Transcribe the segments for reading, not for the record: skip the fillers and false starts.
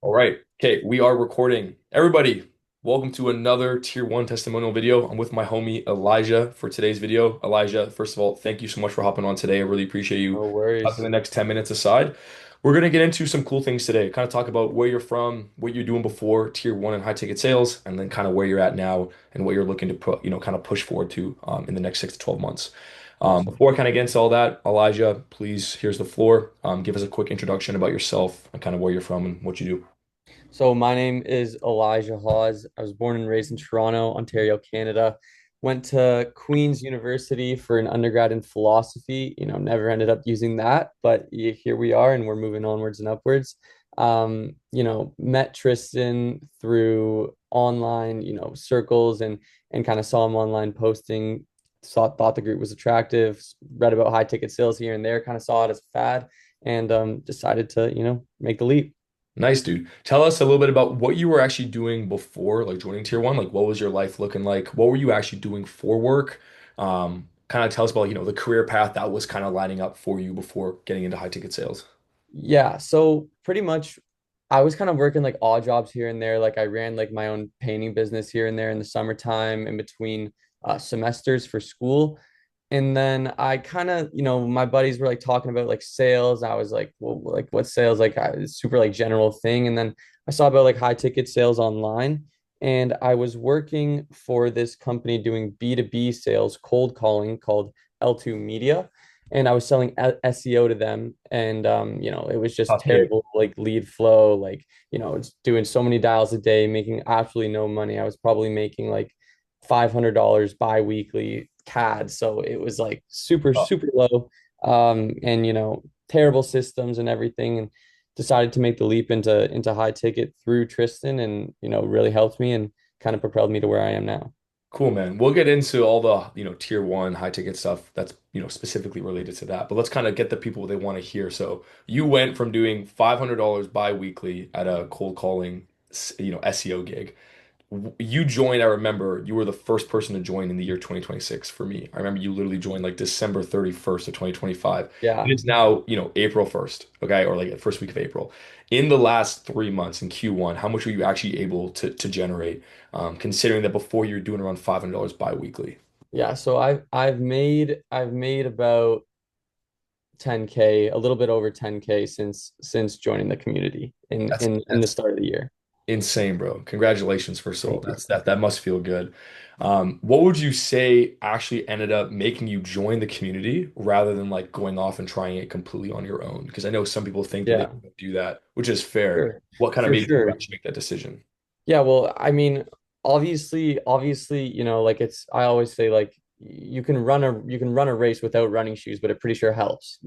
All right. Okay, we are recording. Everybody, welcome to another Tier 1 testimonial video. I'm with my homie Elijah for today's video. Elijah, first of all, thank you so much for hopping on today. I really appreciate you No taking worries. the next 10 minutes aside. We're going to get into some cool things today. Kind of talk about where you're from, what you're doing before Tier 1 and high ticket sales, and then kind of where you're at now and what you're looking to put, kind of push forward to in the next 6 to 12 months. Awesome. Before I kind of get into all that, Elijah, please, here's the floor. Give us a quick introduction about yourself and kind of where you're from and what you do. So my name is Elijah Hawes. I was born and raised in Toronto, Ontario, Canada. Went to Queen's University for an undergrad in philosophy. Never ended up using that, but here we are, and we're moving onwards and upwards. Met Tristan through online, circles and kind of saw him online posting. Thought the group was attractive. Read about high ticket sales here and there. Kind of saw it as a fad, and decided to make the leap. Nice, dude. Tell us a little bit about what you were actually doing before, like joining Tier 1. Like, what was your life looking like? What were you actually doing for work? Kind of tell us about, the career path that was kind of lining up for you before getting into high ticket sales. Yeah, so pretty much I was kind of working like odd jobs here and there. Like I ran like my own painting business here and there in the summertime in between semesters for school. And then I kind of, my buddies were like talking about like sales. I was like, well, like what sales? Like it's super like general thing. And then I saw about like high ticket sales online. And I was working for this company doing B2B sales, cold calling called L2 Media, and I was selling SEO to them, and it was just Tough gig. terrible, like lead flow, like it's doing so many dials a day, making absolutely no money. I was probably making like $500 bi-weekly CAD, so it was like super Tough. super low, and terrible systems and everything, and decided to make the leap into high ticket through Tristan, and really helped me and kind of propelled me to where I am now. Cool, man. We'll get into all the, Tier 1 high ticket stuff that's, specifically related to that. But let's kind of get the people they want to hear. So you went from doing $500 bi-weekly at a cold calling, SEO gig. You joined, I remember you were the first person to join in the year 2026 for me. I remember you literally joined like December 31st of 2025. Yeah. And it's now, April 1st, okay, or like the first week of April. In the last 3 months in Q1, how much were you actually able to generate, considering that before you were doing around $500 bi-weekly? Yeah, so I've made about 10K, a little bit over 10K since joining the community in That's in in the that's start of the year. insane, bro. Congratulations, first of all. Thank you. That must feel good. What would you say actually ended up making you join the community rather than like going off and trying it completely on your own? Because I know some people think that they Yeah, can do that, which is fair. sure. What kind of For made you sure. actually make that decision? Yeah, well, I mean, obviously, like I always say, like you can run a race without running shoes, but it pretty sure helps.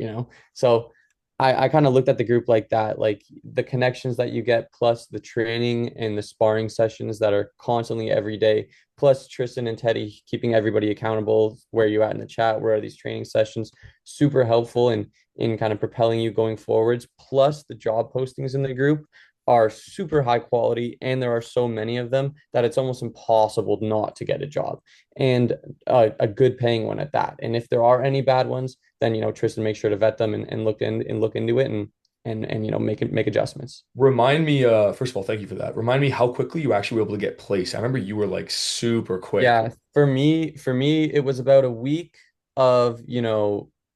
So I kind of looked at the group like that, like the connections that you get, plus the training and the sparring sessions that are constantly every day, plus Tristan and Teddy keeping everybody accountable. Where you at in the chat? Where are these training sessions? Super helpful in kind of propelling you going forwards. Plus the job postings in the group are super high quality, and there are so many of them that it's almost impossible not to get a job, and a good paying one at that. And if there are any bad ones, then Tristan make sure to vet them and look into it, and make adjustments. Remind me, first of all, thank you for that. Remind me how quickly you actually were able to get placed. I remember you were like super quick. Yeah, for me, it was about a week of,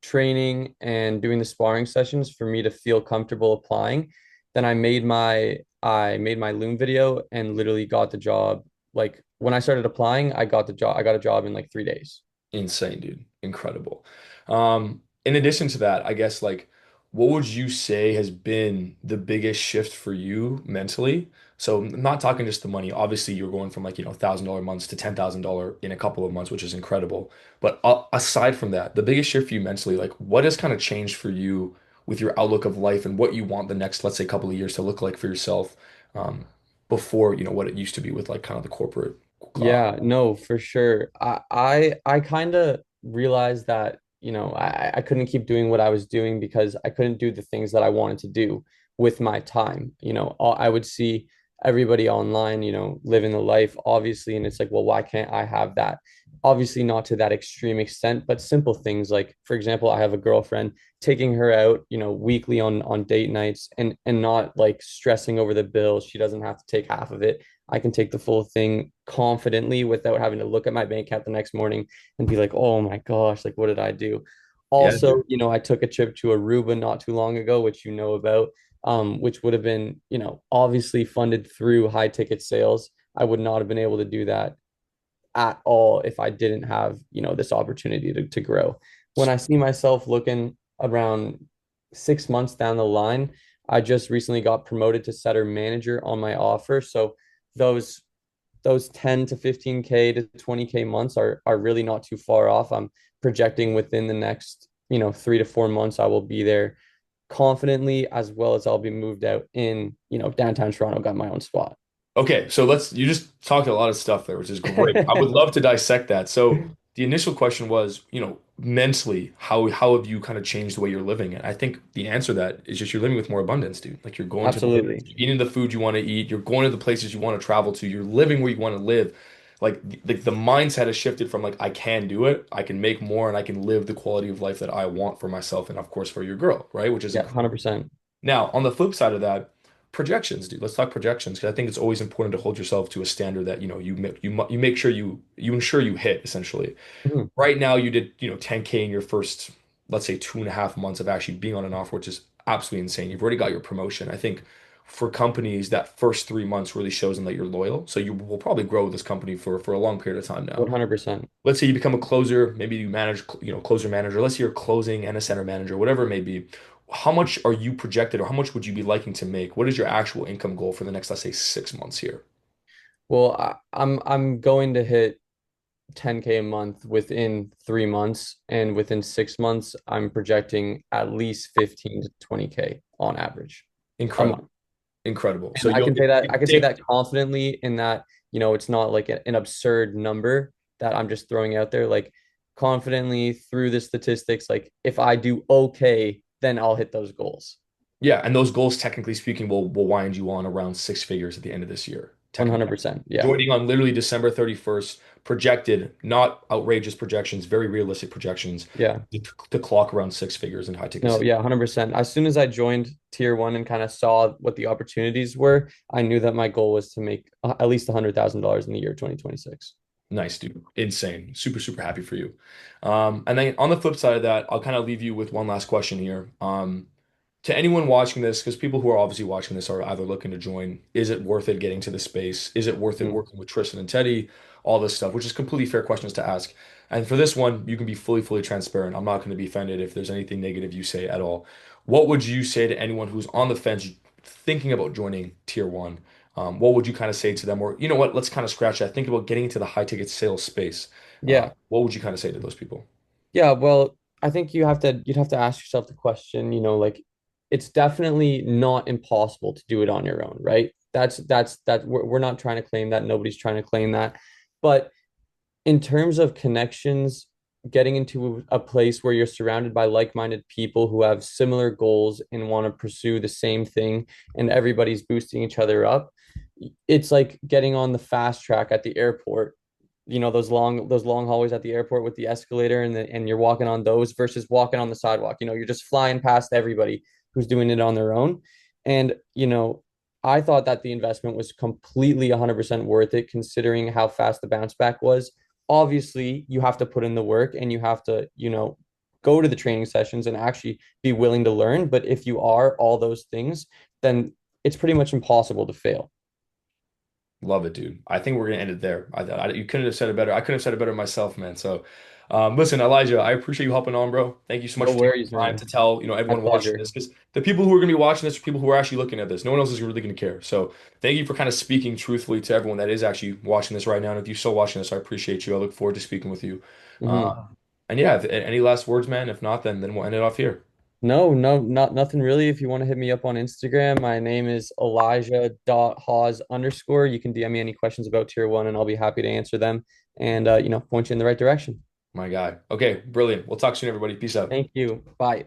training and doing the sparring sessions for me to feel comfortable applying. Then I made my Loom video and literally got the job. Like when I started applying, I got the job. I got a job in like 3 days. Insane, dude. Incredible. In addition to that, I guess like what would you say has been the biggest shift for you mentally? So I'm not talking just the money. Obviously, you're going from like, $1,000 months to $10,000 in a couple of months, which is incredible. But aside from that, the biggest shift for you mentally, like what has kind of changed for you with your outlook of life and what you want the next, let's say, couple of years to look like for yourself, um, before, what it used to be with like kind of the corporate class? Yeah, no, for sure. I kind of realized that, I couldn't keep doing what I was doing because I couldn't do the things that I wanted to do with my time. I would see everybody online, living the life, obviously, and it's like, well, why can't I have that? Obviously not to that extreme extent, but simple things like, for example, I have a girlfriend, taking her out, weekly on date nights, and not like stressing over the bill. She doesn't have to take half of it. I can take the full thing confidently without having to look at my bank account the next morning and be like, oh my gosh, like what did I do? Yeah, Also, dude. I took a trip to Aruba not too long ago, which you know about, which would have been, obviously funded through high ticket sales. I would not have been able to do that at all if I didn't have, this opportunity to grow. When I see myself looking around 6 months down the line, I just recently got promoted to setter manager on my offer. So those those 10 to 15K to 20K months are really not too far off. I'm projecting within the next, 3 to 4 months, I will be there confidently, as well as I'll be moved out in, downtown Toronto, got my own spot. Okay, so you just talked a lot of stuff there, which is great. I would love to dissect that. So the initial question was, mentally, how have you kind of changed the way you're living? And I think the answer to that is just you're living with more abundance, dude. Like you're going to the gyms, Absolutely. you're eating the food you want to eat, you're going to the places you want to travel to, you're living where you want to live. Like the mindset has shifted from like I can do it, I can make more, and I can live the quality of life that I want for myself and of course for your girl, right? Which is Yeah, incredible. 100%. Now, on the flip side of that, projections, dude. Let's talk projections because I think it's always important to hold yourself to a standard that you make sure you ensure you hit essentially. Mhm. Right now, you did 10K in your first, let's say, 2.5 months of actually being on an offer, which is absolutely insane. You've already got your promotion. I think for companies, that first 3 months really shows them that you're loyal. So you will probably grow with this company for a long period of time now. 100%. Let's say you become a closer, maybe you manage, closer manager. Let's say you're closing and a center manager, whatever it may be. How much are you projected, or how much would you be liking to make? What is your actual income goal for the next, let's say, 6 months here? Well, I'm going to hit 10K a month within 3 months, and within 6 months, I'm projecting at least 15 to 20K on average a Incredible, month. incredible. So And I you'll can say that I you can say take, that confidently in that, it's not like an absurd number that I'm just throwing out there. Like confidently through the statistics, like if I do okay, then I'll hit those goals. yeah, and those goals, technically speaking, will wind you on around six figures at the end of this year. Technically, 100%. Yeah. joining on literally December 31st, projected, not outrageous projections, very realistic projections, Yeah. to clock around six figures in high ticket No, sales. yeah, 100%. As soon as I joined Tier 1 and kind of saw what the opportunities were, I knew that my goal was to make at least $100,000 in the year 2026. Nice, dude. Insane. Super, super happy for you. And then on the flip side of that, I'll kind of leave you with one last question here. To anyone watching this, because people who are obviously watching this are either looking to join, is it worth it getting to the space? Is it worth it Mhm. working with Tristan and Teddy? All this stuff, which is completely fair questions to ask. And for this one, you can be fully, fully transparent. I'm not going to be offended if there's anything negative you say at all. What would you say to anyone who's on the fence thinking about joining Tier 1? What would you kind of say to them? Or, you know what, let's kind of scratch that. Think about getting into the high ticket sales space. Yeah. What would you kind of say to those people? Yeah, well, I think you'd have to ask yourself the question, like it's definitely not impossible to do it on your own, right? We're not trying to claim that. Nobody's trying to claim that. But in terms of connections, getting into a place where you're surrounded by like-minded people who have similar goals and want to pursue the same thing, and everybody's boosting each other up, it's like getting on the fast track at the airport. Those long hallways at the airport with the escalator, and you're walking on those versus walking on the sidewalk. You're just flying past everybody who's doing it on their own. And I thought that the investment was completely 100% worth it considering how fast the bounce back was. Obviously, you have to put in the work and you have to, go to the training sessions and actually be willing to learn. But if you are all those things, then it's pretty much impossible to fail. Love it, dude. I think we're gonna end it there. You couldn't have said it better. I couldn't have said it better myself, man. So, listen, Elijah, I appreciate you hopping on, bro. Thank you so much No for taking worries, the time man. to tell, My everyone watching pleasure. this, because the people who are gonna be watching this are people who are actually looking at this. No one else is really gonna care. So, thank you for kind of speaking truthfully to everyone that is actually watching this right now. And if you're still watching this, I appreciate you. I look forward to speaking with you. Hmm. And yeah, any last words, man? If not, then we'll end it off here. No, no, not nothing really. If you want to hit me up on Instagram, my name is Elijah.Hawes_. You can DM me any questions about Tier 1 and I'll be happy to answer them and point you in the right direction. My guy. Okay, brilliant. We'll talk soon, everybody. Peace out. Thank you. Bye.